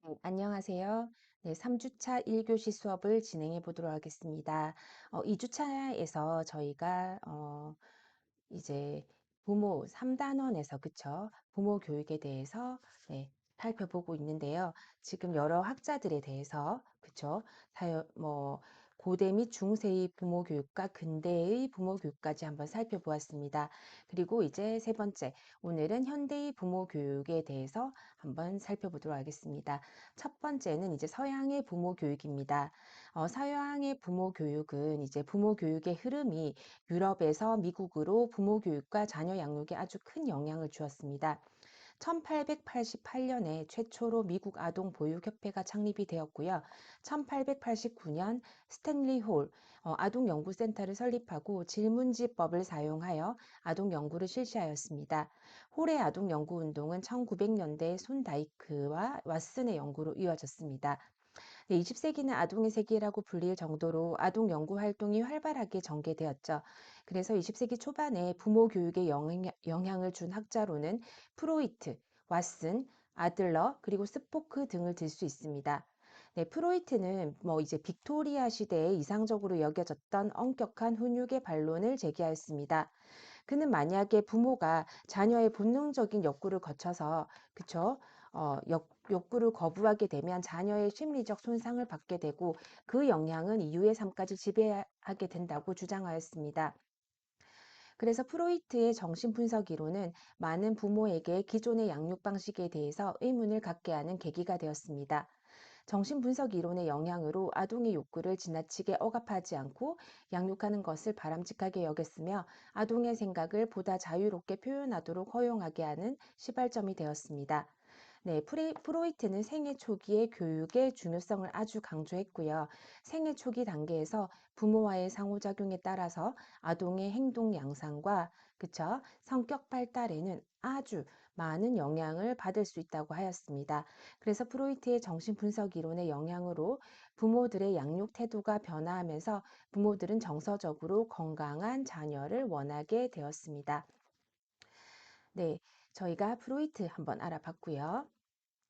네, 안녕하세요. 네, 3주차 1교시 수업을 진행해 보도록 하겠습니다. 2주차에서 저희가 이제 부모 3단원에서 그쵸? 부모 교육에 대해서 네, 살펴보고 있는데요. 지금 여러 학자들에 대해서 그쵸? 고대 및 중세의 부모 교육과 근대의 부모 교육까지 한번 살펴보았습니다. 그리고 이제 세 번째, 오늘은 현대의 부모 교육에 대해서 한번 살펴보도록 하겠습니다. 첫 번째는 이제 서양의 부모 교육입니다. 서양의 부모 교육은 이제 부모 교육의 흐름이 유럽에서 미국으로 부모 교육과 자녀 양육에 아주 큰 영향을 주었습니다. 1888년에 최초로 미국 아동 보육협회가 창립이 되었고요. 1889년 스탠리 홀 아동 연구센터를 설립하고 질문지법을 사용하여 아동 연구를 실시하였습니다. 홀의 아동 연구 운동은 1900년대 손 다이크와 왓슨의 연구로 이어졌습니다. 네, 20세기는 아동의 세기라고 불릴 정도로 아동 연구 활동이 활발하게 전개되었죠. 그래서 20세기 초반에 부모 교육에 영향을 준 학자로는 프로이트, 왓슨, 아들러, 그리고 스포크 등을 들 수 있습니다. 네, 프로이트는 이제 빅토리아 시대에 이상적으로 여겨졌던 엄격한 훈육의 반론을 제기하였습니다. 그는 만약에 부모가 자녀의 본능적인 욕구를 거쳐서 그쵸? 욕구를 거부하게 되면 자녀의 심리적 손상을 받게 되고 그 영향은 이후의 삶까지 지배하게 된다고 주장하였습니다. 그래서 프로이트의 정신분석 이론은 많은 부모에게 기존의 양육 방식에 대해서 의문을 갖게 하는 계기가 되었습니다. 정신분석 이론의 영향으로 아동의 욕구를 지나치게 억압하지 않고 양육하는 것을 바람직하게 여겼으며 아동의 생각을 보다 자유롭게 표현하도록 허용하게 하는 시발점이 되었습니다. 네, 프로이트는 생애 초기의 교육의 중요성을 아주 강조했고요. 생애 초기 단계에서 부모와의 상호작용에 따라서 아동의 행동 양상과 그쵸? 성격 발달에는 아주 많은 영향을 받을 수 있다고 하였습니다. 그래서 프로이트의 정신분석 이론의 영향으로 부모들의 양육 태도가 변화하면서 부모들은 정서적으로 건강한 자녀를 원하게 되었습니다. 네, 저희가 프로이트 한번 알아봤고요.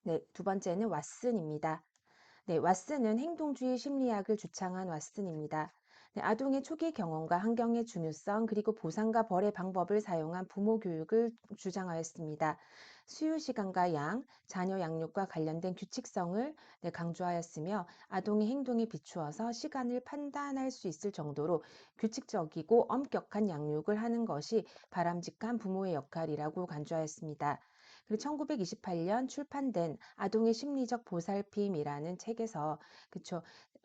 네, 두 번째는 왓슨입니다. 네, 왓슨은 행동주의 심리학을 주창한 왓슨입니다. 네, 아동의 초기 경험과 환경의 중요성 그리고 보상과 벌의 방법을 사용한 부모 교육을 주장하였습니다. 수유 시간과 양, 자녀 양육과 관련된 규칙성을 강조하였으며 아동의 행동에 비추어서 시간을 판단할 수 있을 정도로 규칙적이고 엄격한 양육을 하는 것이 바람직한 부모의 역할이라고 간주하였습니다. 그리고 1928년 출판된 아동의 심리적 보살핌이라는 책에서 그쵸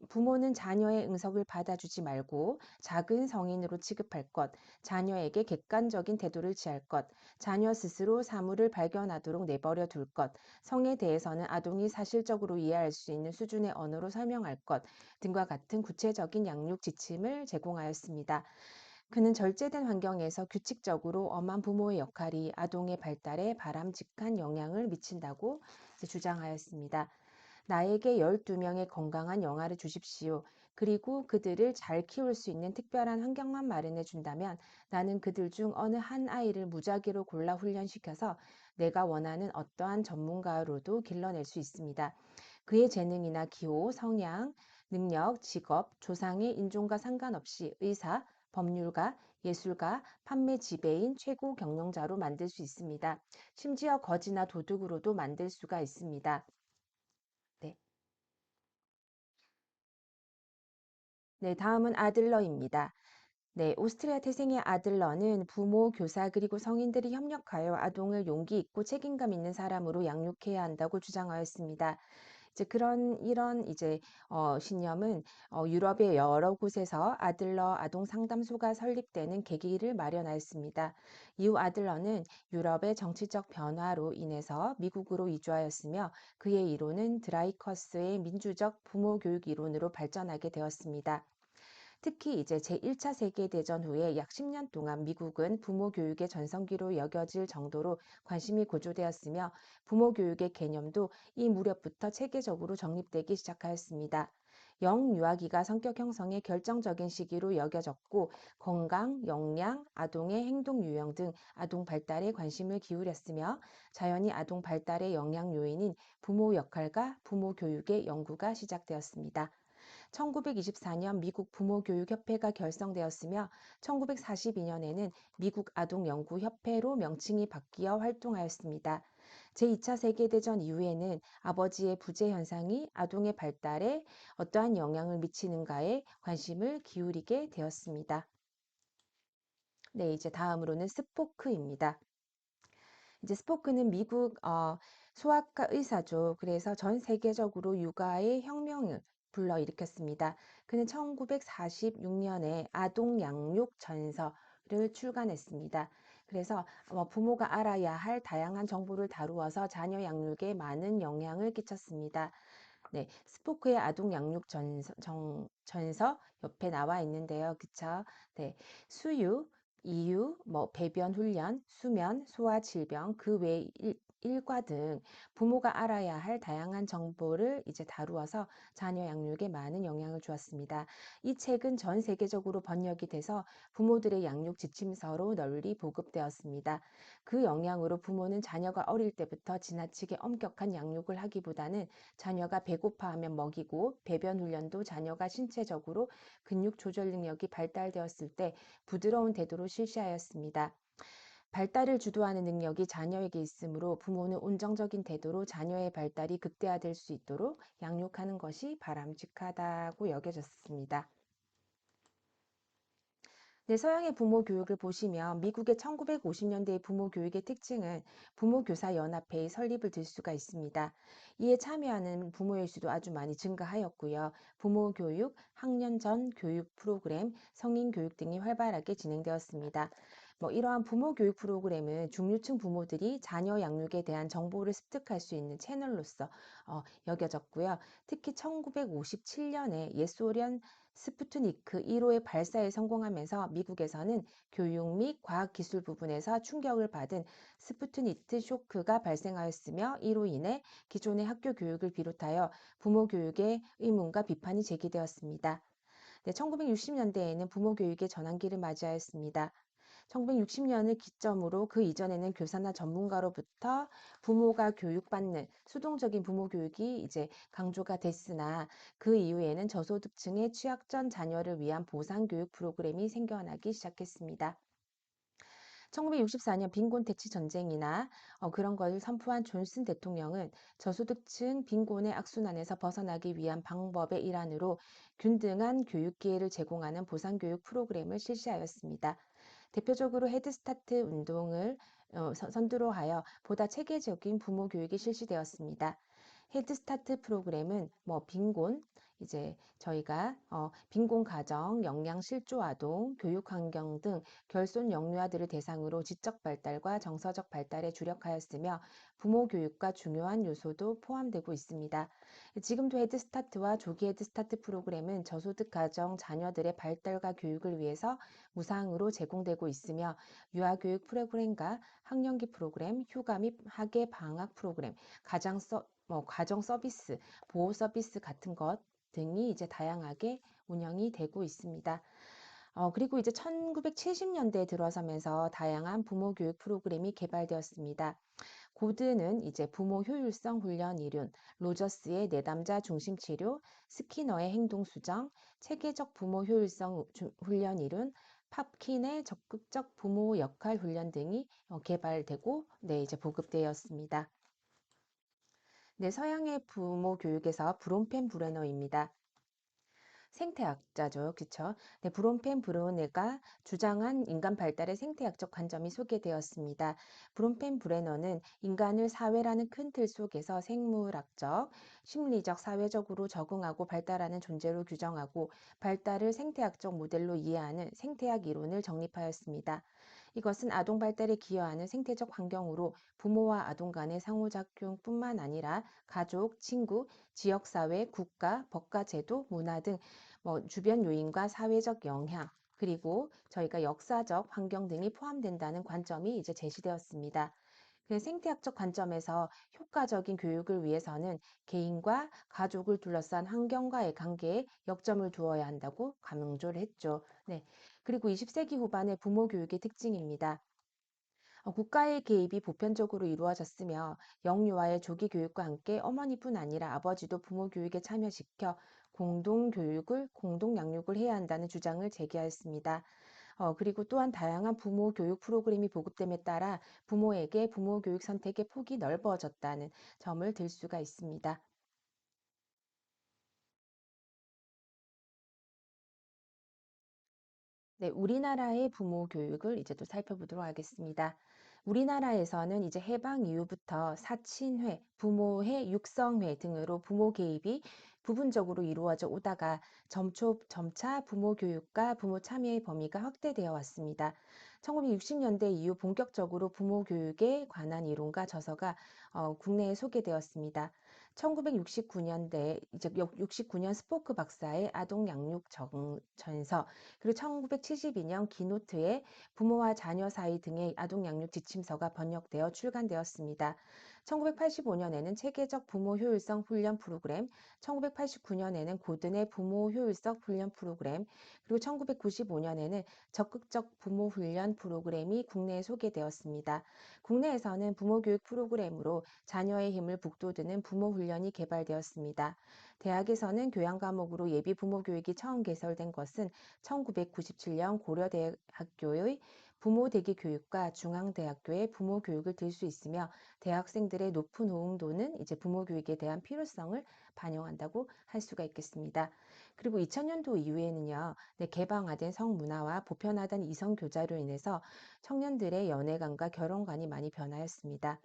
부모는 자녀의 응석을 받아주지 말고 작은 성인으로 취급할 것, 자녀에게 객관적인 태도를 취할 것, 자녀 스스로 사물을 발견하도록 내버려 둘 것, 성에 대해서는 아동이 사실적으로 이해할 수 있는 수준의 언어로 설명할 것 등과 같은 구체적인 양육 지침을 제공하였습니다. 그는 절제된 환경에서 규칙적으로 엄한 부모의 역할이 아동의 발달에 바람직한 영향을 미친다고 주장하였습니다. 나에게 12명의 건강한 영아를 주십시오. 그리고 그들을 잘 키울 수 있는 특별한 환경만 마련해 준다면 나는 그들 중 어느 한 아이를 무작위로 골라 훈련시켜서 내가 원하는 어떠한 전문가로도 길러낼 수 있습니다. 그의 재능이나 기호, 성향, 능력, 직업, 조상의 인종과 상관없이 의사, 법률가, 예술가, 판매 지배인, 최고 경영자로 만들 수 있습니다. 심지어 거지나 도둑으로도 만들 수가 있습니다. 네. 네, 다음은 아들러입니다. 네, 오스트리아 태생의 아들러는 부모, 교사 그리고 성인들이 협력하여 아동을 용기 있고 책임감 있는 사람으로 양육해야 한다고 주장하였습니다. 이제 이런 신념은 유럽의 여러 곳에서 아들러 아동 상담소가 설립되는 계기를 마련하였습니다. 이후 아들러는 유럽의 정치적 변화로 인해서 미국으로 이주하였으며 그의 이론은 드라이커스의 민주적 부모 교육 이론으로 발전하게 되었습니다. 특히 이제 제1차 세계대전 후에 약 10년 동안 미국은 부모 교육의 전성기로 여겨질 정도로 관심이 고조되었으며 부모 교육의 개념도 이 무렵부터 체계적으로 정립되기 시작하였습니다. 영유아기가 성격 형성의 결정적인 시기로 여겨졌고 건강, 역량, 아동의 행동 유형 등 아동 발달에 관심을 기울였으며 자연히 아동 발달의 영향 요인인 부모 역할과 부모 교육의 연구가 시작되었습니다. 1924년 미국 부모교육협회가 결성되었으며 1942년에는 미국 아동연구협회로 명칭이 바뀌어 활동하였습니다. 제2차 세계대전 이후에는 아버지의 부재 현상이 아동의 발달에 어떠한 영향을 미치는가에 관심을 기울이게 되었습니다. 네, 이제 다음으로는 스포크입니다. 이제 스포크는 미국 소아과 의사죠. 그래서 전 세계적으로 육아의 혁명을 불러일으켰습니다. 그는 1946년에 아동 양육 전서를 출간했습니다. 그래서 부모가 알아야 할 다양한 정보를 다루어서 자녀 양육에 많은 영향을 끼쳤습니다. 네, 스포크의 아동 양육 전서 옆에 나와 있는데요. 그쵸? 네, 수유, 이유, 배변 훈련, 수면, 소아 질병, 그 외 일과 등 부모가 알아야 할 다양한 정보를 이제 다루어서 자녀 양육에 많은 영향을 주었습니다. 이 책은 전 세계적으로 번역이 돼서 부모들의 양육 지침서로 널리 보급되었습니다. 그 영향으로 부모는 자녀가 어릴 때부터 지나치게 엄격한 양육을 하기보다는 자녀가 배고파하면 먹이고 배변 훈련도 자녀가 신체적으로 근육 조절 능력이 발달되었을 때 부드러운 태도로 실시하였습니다. 발달을 주도하는 능력이 자녀에게 있으므로 부모는 온정적인 태도로 자녀의 발달이 극대화될 수 있도록 양육하는 것이 바람직하다고 여겨졌습니다. 네, 서양의 부모 교육을 보시면 미국의 1950년대의 부모 교육의 특징은 부모교사연합회의 설립을 들 수가 있습니다. 이에 참여하는 부모의 수도 아주 많이 증가하였고요. 부모 교육, 학년 전 교육 프로그램, 성인 교육 등이 활발하게 진행되었습니다. 이러한 부모 교육 프로그램은 중류층 부모들이 자녀 양육에 대한 정보를 습득할 수 있는 채널로서 여겨졌고요. 특히 1957년에 옛소련 스푸트니크 1호의 발사에 성공하면서 미국에서는 교육 및 과학기술 부분에서 충격을 받은 스푸트니크 쇼크가 발생하였으며 이로 인해 기존의 학교 교육을 비롯하여 부모 교육의 의문과 비판이 제기되었습니다. 네, 1960년대에는 부모 교육의 전환기를 맞이하였습니다. 1960년을 기점으로 그 이전에는 교사나 전문가로부터 부모가 교육받는 수동적인 부모 교육이 이제 강조가 됐으나 그 이후에는 저소득층의 취약전 자녀를 위한 보상 교육 프로그램이 생겨나기 시작했습니다. 1964년 빈곤 대치 전쟁이나 그런 것을 선포한 존슨 대통령은 저소득층 빈곤의 악순환에서 벗어나기 위한 방법의 일환으로 균등한 교육 기회를 제공하는 보상교육 프로그램을 실시하였습니다. 대표적으로 헤드스타트 운동을 선두로 하여 보다 체계적인 부모 교육이 실시되었습니다. 헤드스타트 프로그램은 빈곤, 이제 저희가 빈곤 가정, 영양 실조 아동, 교육 환경 등 결손 영유아들을 대상으로 지적 발달과 정서적 발달에 주력하였으며 부모 교육과 중요한 요소도 포함되고 있습니다. 지금도 헤드스타트와 조기 헤드스타트 프로그램은 저소득 가정 자녀들의 발달과 교육을 위해서 무상으로 제공되고 있으며 유아교육 프로그램과 학령기 프로그램, 휴가 및 학예 방학 프로그램, 가정 서비스, 보호 서비스 같은 것 등이 이제 다양하게 운영이 되고 있습니다. 그리고 이제 1970년대에 들어서면서 다양한 부모 교육 프로그램이 개발되었습니다. 고드는 이제 부모 효율성 훈련 이론, 로저스의 내담자 중심 치료, 스키너의 행동 수정, 체계적 부모 효율성 훈련 이론, 팝킨의 적극적 부모 역할 훈련 등이 개발되고 네, 이제 보급되었습니다. 네, 서양의 부모 교육에서 브론펜 브레너입니다. 생태학자죠. 그쵸? 네, 브론펜 브레너가 주장한 인간 발달의 생태학적 관점이 소개되었습니다. 브론펜 브레너는 인간을 사회라는 큰 틀 속에서 생물학적, 심리적, 사회적으로 적응하고 발달하는 존재로 규정하고 발달을 생태학적 모델로 이해하는 생태학 이론을 정립하였습니다. 이것은 아동 발달에 기여하는 생태적 환경으로 부모와 아동 간의 상호작용뿐만 아니라 가족, 친구, 지역사회, 국가, 법과 제도, 문화 등 주변 요인과 사회적 영향, 그리고 저희가 역사적 환경 등이 포함된다는 관점이 이제 제시되었습니다. 그래서 생태학적 관점에서 효과적인 교육을 위해서는 개인과 가족을 둘러싼 환경과의 관계에 역점을 두어야 한다고 강조를 했죠. 네. 그리고 20세기 후반의 부모 교육의 특징입니다. 국가의 개입이 보편적으로 이루어졌으며 영유아의 조기 교육과 함께 어머니뿐 아니라 아버지도 부모 교육에 참여시켜 공동 교육을 공동 양육을 해야 한다는 주장을 제기하였습니다. 그리고 또한 다양한 부모 교육 프로그램이 보급됨에 따라 부모에게 부모 교육 선택의 폭이 넓어졌다는 점을 들 수가 있습니다. 네, 우리나라의 부모 교육을 이제 또 살펴보도록 하겠습니다. 우리나라에서는 이제 해방 이후부터 사친회, 부모회, 육성회 등으로 부모 개입이 부분적으로 이루어져 오다가 점차 부모 교육과 부모 참여의 범위가 확대되어 왔습니다. 1960년대 이후 본격적으로 부모 교육에 관한 이론과 저서가 국내에 소개되었습니다. 1969년대 이제 69년 스포크 박사의 아동 양육 전서 그리고 1972년 기노트의 부모와 자녀 사이 등의 아동 양육 지침서가 번역되어 출간되었습니다. 1985년에는 체계적 부모 효율성 훈련 프로그램, 1989년에는 고든의 부모 효율성 훈련 프로그램, 그리고 1995년에는 적극적 부모 훈련 프로그램이 국내에 소개되었습니다. 국내에서는 부모 교육 프로그램으로 자녀의 힘을 북돋우는 부모 훈련이 개발되었습니다. 대학에서는 교양 과목으로 예비 부모 교육이 처음 개설된 것은 1997년 고려대학교의 부모 대기 교육과 중앙대학교의 부모 교육을 들 수 있으며 대학생들의 높은 호응도는 이제 부모 교육에 대한 필요성을 반영한다고 할 수가 있겠습니다. 그리고 2000년도 이후에는요, 네, 개방화된 성문화와 보편화된 이성 교자로 인해서 청년들의 연애관과 결혼관이 많이 변하였습니다.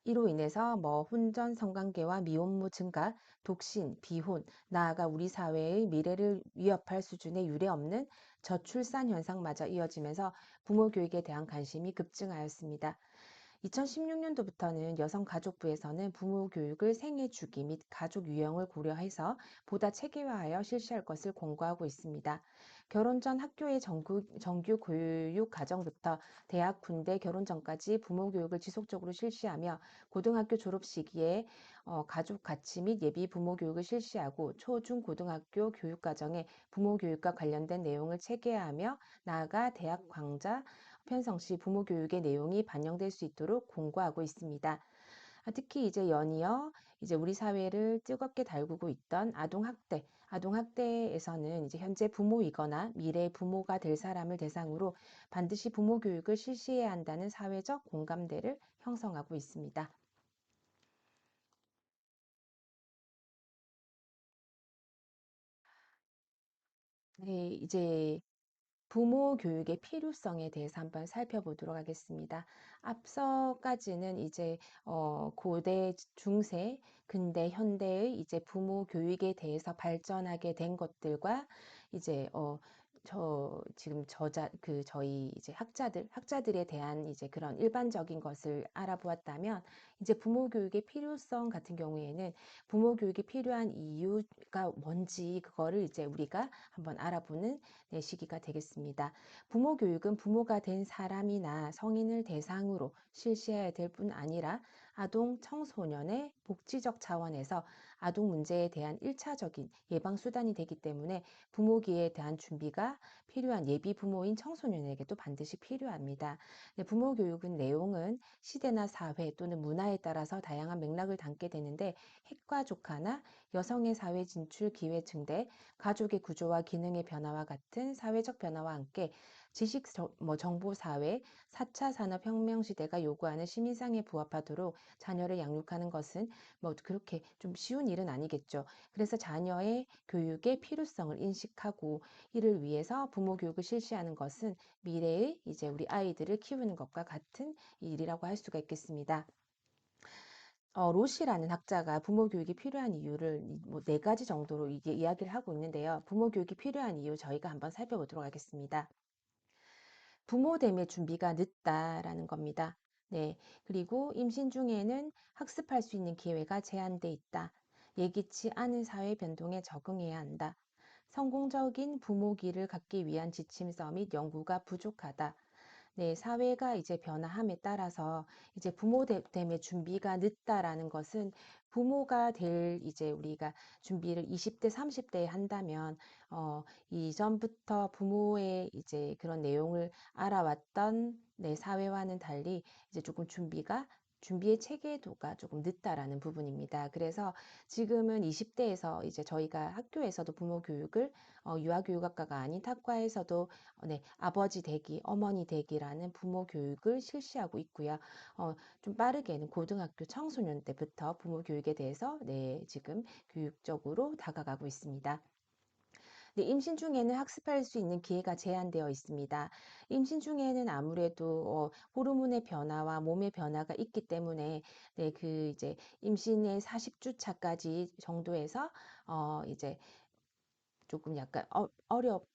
이로 인해서 혼전 성관계와 미혼모 증가, 독신, 비혼, 나아가 우리 사회의 미래를 위협할 수준의 유례없는 저출산 현상마저 이어지면서 부모 교육에 대한 관심이 급증하였습니다. 2016년도부터는 여성가족부에서는 부모 교육을 생애 주기 및 가족 유형을 고려해서 보다 체계화하여 실시할 것을 권고하고 있습니다. 결혼 전 학교의 정규 교육 과정부터 대학, 군대, 결혼 전까지 부모 교육을 지속적으로 실시하며 고등학교 졸업 시기에 가족 가치 및 예비 부모 교육을 실시하고 초, 중, 고등학교 교육 과정에 부모 교육과 관련된 내용을 체계화하며 나아가 대학 강좌 편성 시 부모 교육의 내용이 반영될 수 있도록 공고하고 있습니다. 특히 이제 연이어 이제 우리 사회를 뜨겁게 달구고 있던 아동학대에서는 이제 현재 부모이거나 미래 부모가 될 사람을 대상으로 반드시 부모 교육을 실시해야 한다는 사회적 공감대를 형성하고 있습니다. 네, 이제 부모 교육의 필요성에 대해서 한번 살펴보도록 하겠습니다. 앞서까지는 이제 고대, 중세, 근대, 현대의 이제 부모 교육에 대해서 발전하게 된 것들과 이제 지금 저희 이제 학자들에 대한 이제 그런 일반적인 것을 알아보았다면 이제 부모 교육의 필요성 같은 경우에는 부모 교육이 필요한 이유가 뭔지 그거를 이제 우리가 한번 알아보는 네, 시기가 되겠습니다. 부모 교육은 부모가 된 사람이나 성인을 대상으로 실시해야 될 뿐 아니라 아동, 청소년의 복지적 차원에서 아동 문제에 대한 1차적인 예방 수단이 되기 때문에 부모기에 대한 준비가 필요한 예비 부모인 청소년에게도 반드시 필요합니다. 네, 부모 교육은 내용은 시대나 사회 또는 문화에 따라서 다양한 맥락을 담게 되는데 핵과 조카나 여성의 사회 진출 기회 증대, 가족의 구조와 기능의 변화와 같은 사회적 변화와 함께 정보 사회, 4차 산업혁명 시대가 요구하는 시민상에 부합하도록 자녀를 양육하는 것은 그렇게 좀 쉬운 일은 아니겠죠. 그래서 자녀의 교육의 필요성을 인식하고 이를 위해서 부모 교육을 실시하는 것은 미래의 이제 우리 아이들을 키우는 것과 같은 일이라고 할 수가 있겠습니다. 로시라는 학자가 부모 교육이 필요한 이유를 네 가지 정도로 이게 이야기를 하고 있는데요. 부모 교육이 필요한 이유 저희가 한번 살펴보도록 하겠습니다. 부모됨의 준비가 늦다라는 겁니다. 네. 그리고 임신 중에는 학습할 수 있는 기회가 제한돼 있다. 예기치 않은 사회 변동에 적응해야 한다. 성공적인 부모기를 갖기 위한 지침서 및 연구가 부족하다. 네, 사회가 이제 변화함에 따라서 이제 때문에 준비가 늦다라는 것은 부모가 될 이제 우리가 준비를 20대, 30대에 한다면 이전부터 부모의 이제 그런 내용을 알아왔던 네, 사회와는 달리 이제 조금 준비의 체계도가 조금 늦다라는 부분입니다. 그래서 지금은 20대에서 이제 저희가 학교에서도 부모 교육을 유아교육학과가 아닌 탁과에서도 네, 아버지 되기, 어머니 되기라는 부모 교육을 실시하고 있고요. 좀 빠르게는 고등학교 청소년 때부터 부모 교육에 대해서 네, 지금 교육적으로 다가가고 있습니다. 네, 임신 중에는 학습할 수 있는 기회가 제한되어 있습니다. 임신 중에는 아무래도 호르몬의 변화와 몸의 변화가 있기 때문에 네, 그 이제 임신의 40주 차까지 정도에서 이제 조금 약간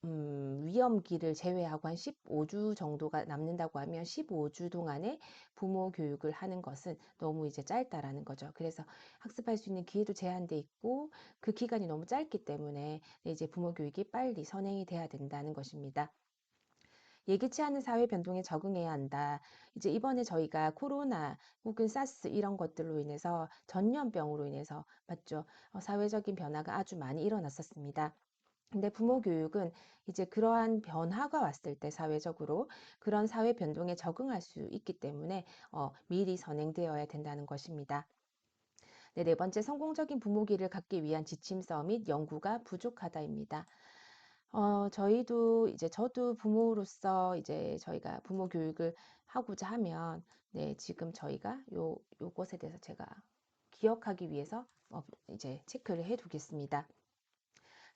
위험기를 제외하고 한 15주 정도가 남는다고 하면 15주 동안에 부모 교육을 하는 것은 너무 이제 짧다라는 거죠. 그래서 학습할 수 있는 기회도 제한돼 있고 그 기간이 너무 짧기 때문에 이제 부모 교육이 빨리 선행이 돼야 된다는 것입니다. 예기치 않은 사회 변동에 적응해야 한다. 이제 이번에 저희가 코로나 혹은 사스 이런 것들로 인해서 전염병으로 인해서 맞죠? 사회적인 변화가 아주 많이 일어났었습니다. 근데 부모 교육은 이제 그러한 변화가 왔을 때 사회적으로 그런 사회 변동에 적응할 수 있기 때문에 미리 선행되어야 된다는 것입니다. 네, 네 번째, 성공적인 부모기를 갖기 위한 지침서 및 연구가 부족하다입니다. 저도 부모로서 이제 저희가 부모 교육을 하고자 하면, 네, 지금 저희가 요것에 대해서 제가 기억하기 위해서 이제 체크를 해 두겠습니다.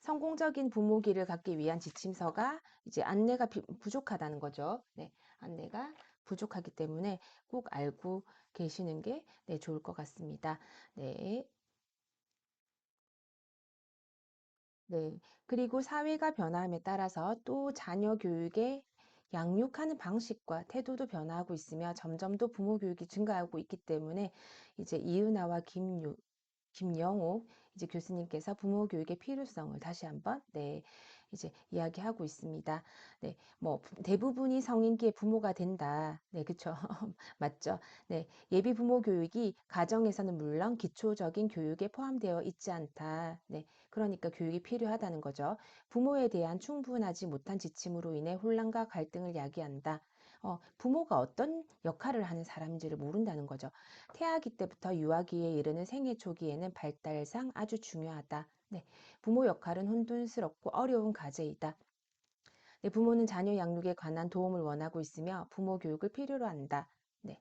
성공적인 부모기를 갖기 위한 지침서가 이제 안내가 부족하다는 거죠. 네, 안내가 부족하기 때문에 꼭 알고 계시는 게 네, 좋을 것 같습니다. 네, 네. 그리고 사회가 변화함에 따라서 또 자녀 교육에 양육하는 방식과 태도도 변화하고 있으며 점점 더 부모 교육이 증가하고 있기 때문에 이제 이은하와 김영옥 이제 교수님께서 부모 교육의 필요성을 다시 한번 네, 이제 이야기하고 있습니다. 네, 뭐 대부분이 성인기에 부모가 된다. 네, 그렇죠. 맞죠. 네, 예비 부모 교육이 가정에서는 물론 기초적인 교육에 포함되어 있지 않다. 네, 그러니까 교육이 필요하다는 거죠. 부모에 대한 충분하지 못한 지침으로 인해 혼란과 갈등을 야기한다. 부모가 어떤 역할을 하는 사람인지를 모른다는 거죠. 태아기 때부터 유아기에 이르는 생애 초기에는 발달상 아주 중요하다. 네, 부모 역할은 혼돈스럽고 어려운 과제이다. 네, 부모는 자녀 양육에 관한 도움을 원하고 있으며 부모 교육을 필요로 한다. 네,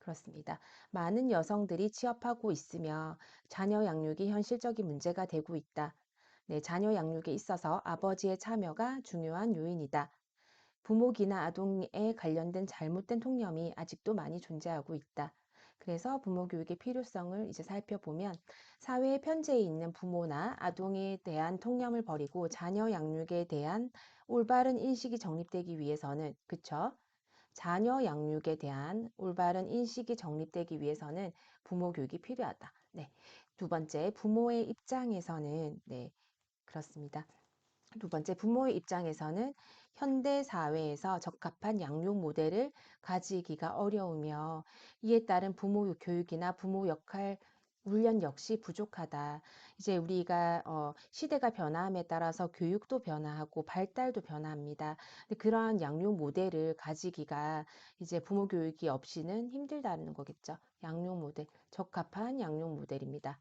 그렇습니다. 많은 여성들이 취업하고 있으며 자녀 양육이 현실적인 문제가 되고 있다. 네, 자녀 양육에 있어서 아버지의 참여가 중요한 요인이다. 부모기나 아동에 관련된 잘못된 통념이 아직도 많이 존재하고 있다. 그래서 부모 교육의 필요성을 이제 살펴보면 사회의 편재에 있는 부모나 아동에 대한 통념을 버리고 자녀 양육에 대한 올바른 인식이 정립되기 위해서는 그쵸? 자녀 양육에 대한 올바른 인식이 정립되기 위해서는 부모 교육이 필요하다. 네. 두 번째, 부모의 입장에서는 네, 그렇습니다. 두 번째, 부모의 입장에서는 현대 사회에서 적합한 양육 모델을 가지기가 어려우며 이에 따른 부모 교육이나 부모 역할 훈련 역시 부족하다. 이제 우리가 시대가 변화함에 따라서 교육도 변화하고 발달도 변화합니다. 근데 그러한 양육 모델을 가지기가 이제 부모 교육이 없이는 힘들다는 거겠죠. 양육 모델, 적합한 양육 모델입니다.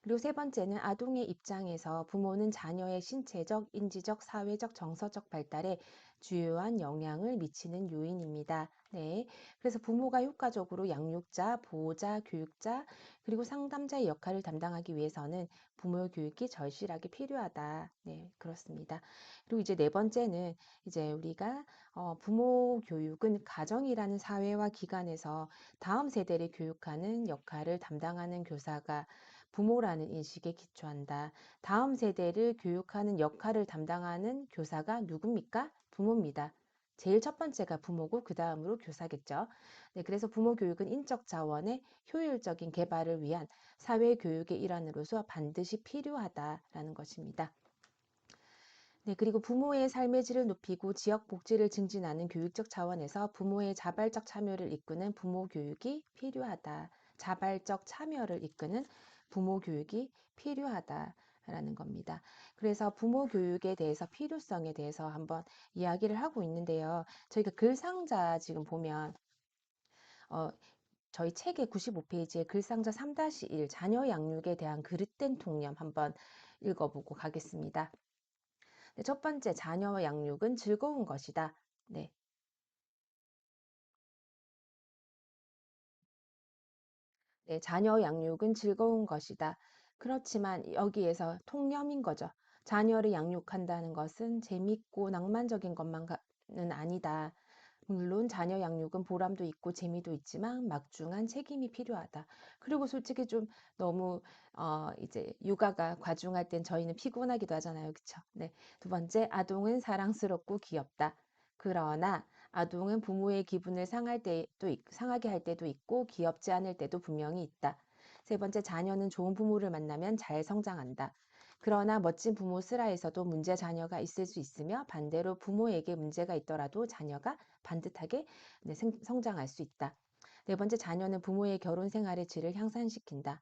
그리고 세 번째는 아동의 입장에서 부모는 자녀의 신체적, 인지적, 사회적, 정서적 발달에 주요한 영향을 미치는 요인입니다. 네. 그래서 부모가 효과적으로 양육자, 보호자, 교육자, 그리고 상담자의 역할을 담당하기 위해서는 부모 교육이 절실하게 필요하다. 네, 그렇습니다. 그리고 이제 네 번째는 이제 우리가 부모 교육은 가정이라는 사회와 기관에서 다음 세대를 교육하는 역할을 담당하는 교사가 부모라는 인식에 기초한다. 다음 세대를 교육하는 역할을 담당하는 교사가 누굽니까? 부모입니다. 제일 첫 번째가 부모고 그 다음으로 교사겠죠. 네, 그래서 부모 교육은 인적 자원의 효율적인 개발을 위한 사회 교육의 일환으로서 반드시 필요하다라는 것입니다. 네, 그리고 부모의 삶의 질을 높이고 지역 복지를 증진하는 교육적 차원에서 부모의 자발적 참여를 이끄는 부모 교육이 필요하다. 자발적 참여를 이끄는 부모 교육이 필요하다라는 겁니다. 그래서 부모 교육에 대해서 필요성에 대해서 한번 이야기를 하고 있는데요. 저희가 글상자 지금 보면 어, 저희 책의 95페이지에 글상자 3-1 자녀 양육에 대한 그릇된 통념 한번 읽어보고 가겠습니다. 네, 첫 번째, 자녀 양육은 즐거운 것이다. 네, 네, 자녀 양육은 즐거운 것이다. 그렇지만 여기에서 통념인 거죠. 자녀를 양육한다는 것은 재밌고 낭만적인 것만은 아니다. 물론 자녀 양육은 보람도 있고 재미도 있지만 막중한 책임이 필요하다. 그리고 솔직히 좀 너무 이제 육아가 과중할 땐 저희는 피곤하기도 하잖아요. 그쵸? 네. 두 번째, 아동은 사랑스럽고 귀엽다. 그러나 아동은 부모의 기분을 상하게 할 때도 있고 귀엽지 않을 때도 분명히 있다. 세 번째, 자녀는 좋은 부모를 만나면 잘 성장한다. 그러나 멋진 부모 슬하에서도 문제 자녀가 있을 수 있으며 반대로 부모에게 문제가 있더라도 자녀가 반듯하게 네, 성장할 수 있다. 네 번째, 자녀는 부모의 결혼 생활의 질을 향상시킨다.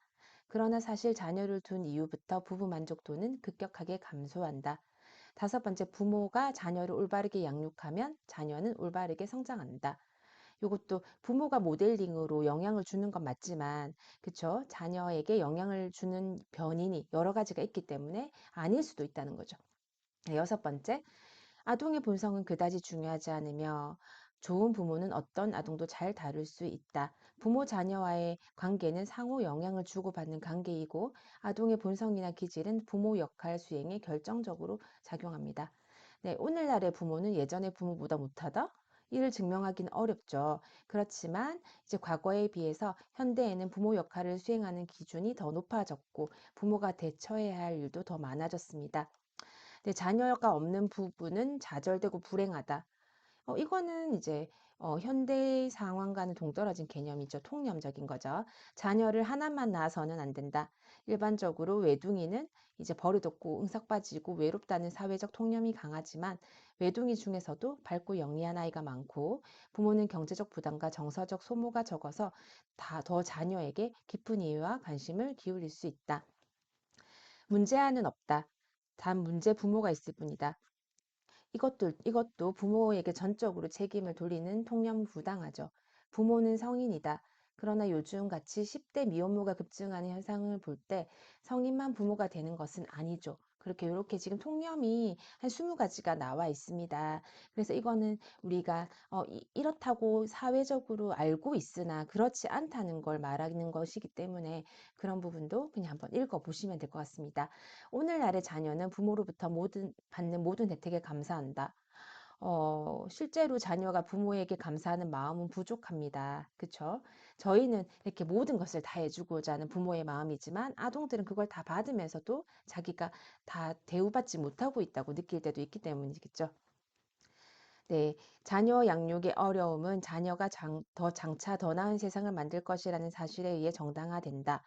그러나 사실 자녀를 둔 이후부터 부부 만족도는 급격하게 감소한다. 다섯 번째, 부모가 자녀를 올바르게 양육하면 자녀는 올바르게 성장한다. 요것도 부모가 모델링으로 영향을 주는 건 맞지만, 그쵸? 자녀에게 영향을 주는 변인이 여러 가지가 있기 때문에 아닐 수도 있다는 거죠. 네, 여섯 번째, 아동의 본성은 그다지 중요하지 않으며 좋은 부모는 어떤 아동도 잘 다룰 수 있다. 부모 자녀와의 관계는 상호 영향을 주고받는 관계이고 아동의 본성이나 기질은 부모 역할 수행에 결정적으로 작용합니다. 네, 오늘날의 부모는 예전의 부모보다 못하다? 이를 증명하기는 어렵죠. 그렇지만 이제 과거에 비해서 현대에는 부모 역할을 수행하는 기준이 더 높아졌고 부모가 대처해야 할 일도 더 많아졌습니다. 네, 자녀가 없는 부부는 좌절되고 불행하다. 이거는 이제 현대 상황과는 동떨어진 개념이죠. 통념적인 거죠. 자녀를 하나만 낳아서는 안 된다. 일반적으로 외둥이는 이제 버릇없고 응석빠지고 외롭다는 사회적 통념이 강하지만 외둥이 중에서도 밝고 영리한 아이가 많고 부모는 경제적 부담과 정서적 소모가 적어서 다 더 자녀에게 깊은 이해와 관심을 기울일 수 있다. 문제아는 없다. 단 문제 부모가 있을 뿐이다. 이것도 부모에게 전적으로 책임을 돌리는 통념 부당하죠. 부모는 성인이다. 그러나 요즘 같이 10대 미혼모가 급증하는 현상을 볼 때 성인만 부모가 되는 것은 아니죠. 그렇게 이렇게 지금 통념이 한 20가지가 나와 있습니다. 그래서 이거는 우리가 이렇다고 사회적으로 알고 있으나 그렇지 않다는 걸 말하는 것이기 때문에 그런 부분도 그냥 한번 읽어보시면 될 것 같습니다. 오늘날의 자녀는 부모로부터 받는 모든 혜택에 감사한다. 실제로 자녀가 부모에게 감사하는 마음은 부족합니다. 그쵸? 저희는 이렇게 모든 것을 다 해주고자 하는 부모의 마음이지만 아동들은 그걸 다 받으면서도 자기가 다 대우받지 못하고 있다고 느낄 때도 있기 때문이겠죠. 네, 자녀 양육의 어려움은 자녀가 장차 더 나은 세상을 만들 것이라는 사실에 의해 정당화된다.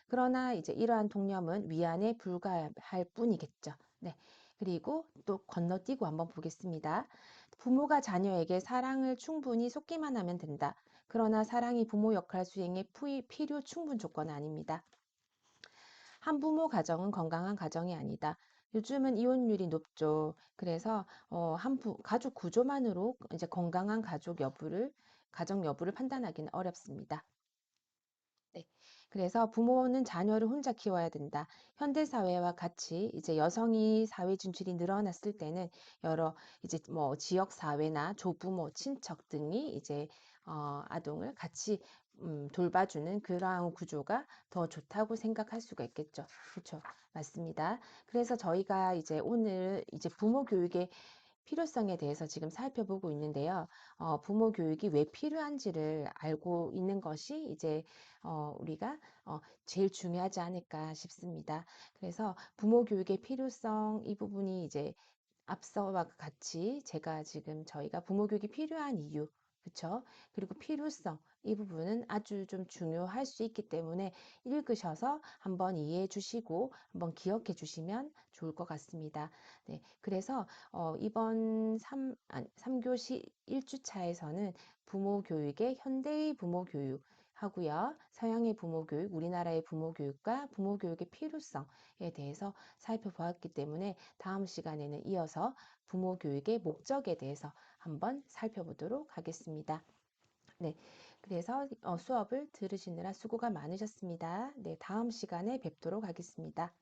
그러나 이제 이러한 통념은 위안에 불과할 뿐이겠죠. 네. 그리고 또 건너뛰고 한번 보겠습니다. 부모가 자녀에게 사랑을 충분히 쏟기만 하면 된다. 그러나 사랑이 부모 역할 수행의 필요 충분 조건은 아닙니다. 한부모 가정은 건강한 가정이 아니다. 요즘은 이혼율이 높죠. 그래서 가족 구조만으로 이제 건강한 가정 여부를 판단하기는 어렵습니다. 네. 그래서 부모는 자녀를 혼자 키워야 된다. 현대 사회와 같이 이제 여성이 사회 진출이 늘어났을 때는 여러 이제 뭐 지역 사회나 조부모, 친척 등이 이제 아동을 같이 돌봐주는 그러한 구조가 더 좋다고 생각할 수가 있겠죠. 그렇죠. 맞습니다. 그래서 저희가 이제 오늘 이제 부모 교육의 필요성에 대해서 지금 살펴보고 있는데요. 부모 교육이 왜 필요한지를 알고 있는 것이 이제 우리가 제일 중요하지 않을까 싶습니다. 그래서 부모 교육의 필요성 이 부분이 이제 앞서와 같이 제가 지금 저희가 부모 교육이 필요한 이유 그쵸? 그리고 필요성, 이 부분은 아주 좀 중요할 수 있기 때문에 읽으셔서 한번 이해해 주시고 한번 기억해 주시면 좋을 것 같습니다. 네, 그래서 이번 3교시 1주차에서는 부모 교육의 현대의 부모 교육 하고요. 서양의 부모 교육, 우리나라의 부모 교육과 부모 교육의 필요성에 대해서 살펴보았기 때문에 다음 시간에는 이어서 부모 교육의 목적에 대해서 한번 살펴보도록 하겠습니다. 네, 그래서 수업을 들으시느라 수고가 많으셨습니다. 네, 다음 시간에 뵙도록 하겠습니다.